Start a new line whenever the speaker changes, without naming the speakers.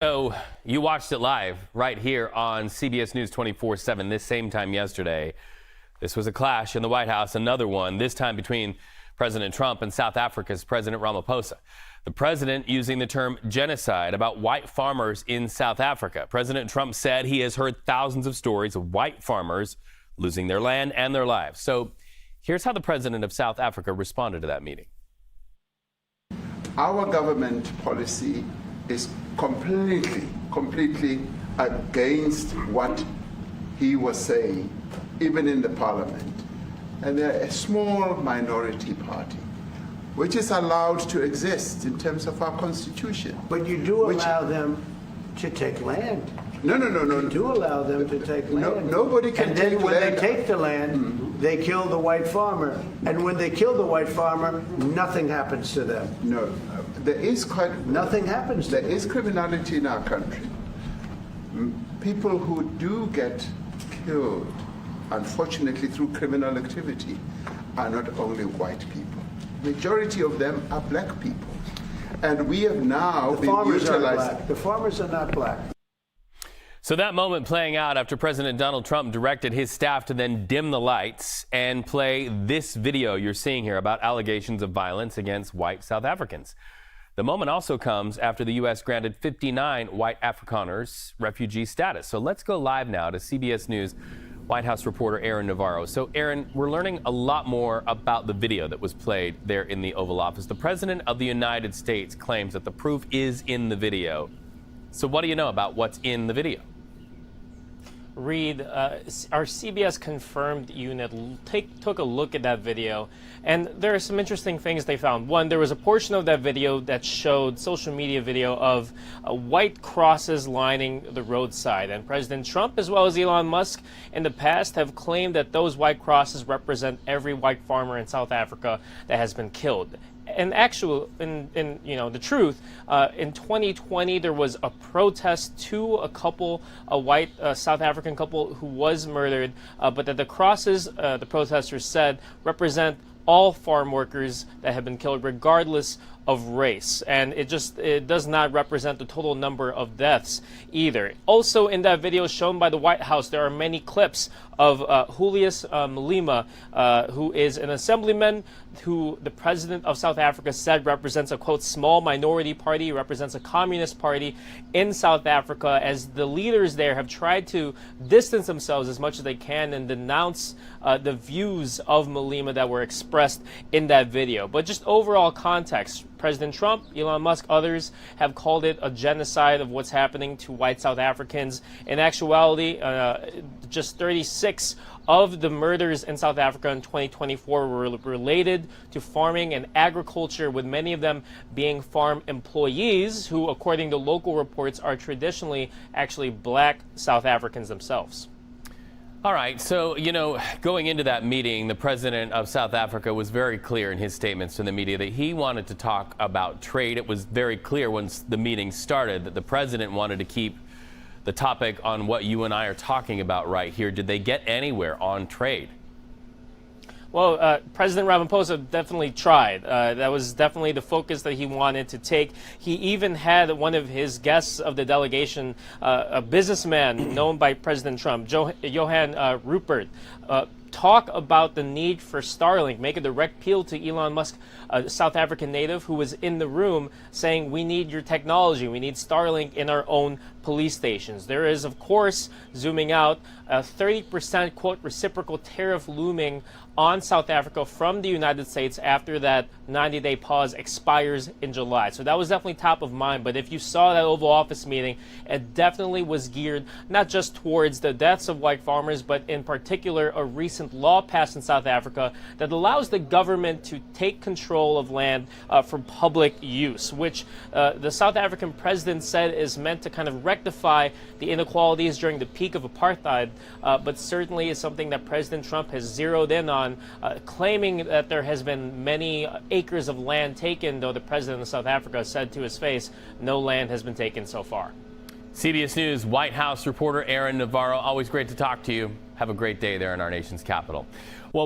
So you watched it live right here on CBS News 24/7 this same time yesterday. This was a clash in the White House, another one, this time between President Trump and South Africa's President Ramaphosa. The president using the term genocide about white farmers in South Africa. President Trump said he has heard thousands of stories of white farmers losing their land and their lives. So here's how the president of South Africa responded to that meeting.
Our government policy is completely against what he was saying, even in the parliament. And they're a small minority party, which is allowed to exist in terms of our constitution.
But you do allow them to take land.
No.
You do allow them to take land.
Nobody can take land.
And then when they take the land, they kill the white farmer. And when they kill the white farmer, nothing happens to them.
No, there is
nothing happens to them.
There is criminality in our country. People who do get killed, unfortunately, through criminal activity, are not only white people. Majority of them are black people. And we have now been utilized.
The farmers are not black.
So that moment playing out after President Donald Trump directed his staff to then dim the lights and play this video you're seeing here about allegations of violence against white South Africans. The moment also comes after the U.S. granted 59 white Afrikaners refugee status. So let's go live now to CBS News White House reporter Aaron Navarro. So Aaron, we're learning a lot more about the video that was played there in the Oval Office. The President of the United States claims that the proof is in the video. So what do you know about what's in the video?
Reed, our CBS confirmed unit took a look at that video, and there are some interesting things they found. One, there was a portion of that video that showed social media video of white crosses lining the roadside, and President Trump as well as Elon Musk in the past have claimed that those white crosses represent every white farmer in South Africa that has been killed. And the truth, in 2020 there was a protest to a couple, a white South African couple who was murdered, but that the crosses, the protesters said, represent all farm workers that have been killed regardless of race, and it does not represent the total number of deaths either. Also in that video shown by the White House, there are many clips of Julius Malema, who is an assemblyman who the president of South Africa said represents a, quote, small minority party, represents a communist party in South Africa, as the leaders there have tried to distance themselves as much as they can and denounce the views of Malema that were expressed in that video. But just overall context, President Trump, Elon Musk, others have called it a genocide of what's happening to white South Africans. In actuality, just 36 of the murders in South Africa in 2024 were related to farming and agriculture, with many of them being farm employees who, according to local reports, are traditionally actually black South Africans themselves.
All right, so, going into that meeting, the president of South Africa was very clear in his statements to the media that he wanted to talk about trade. It was very clear once the meeting started that the president wanted to keep the topic on what you and I are talking about right here. Did they get anywhere on trade?
Well, President Ramaphosa definitely tried. That was definitely the focus that he wanted to take. He even had one of his guests of the delegation, a businessman known by President Trump, Johan Rupert, talk about the need for Starlink, make a direct appeal to Elon Musk, a South African native who was in the room, saying, we need your technology, we need Starlink in our own police stations. There is, of course, zooming out, a 30%, quote, reciprocal tariff looming on South Africa from the United States after that 90-day pause expires in July. So that was definitely top of mind. But if you saw that Oval Office meeting, it definitely was geared not just towards the deaths of white farmers, but in particular a recent law passed in South Africa that allows the government to take control of land for public use, which the South African president said is meant to kind of rectify the inequalities during the peak of apartheid, but certainly is something that President Trump has zeroed in on, claiming that there has been many acres of land taken, though the president of South Africa said to his face no land has been taken so far.
CBS News White House reporter Aaron Navarro, always great to talk to you. Have a great day there in our nation's capital. Well,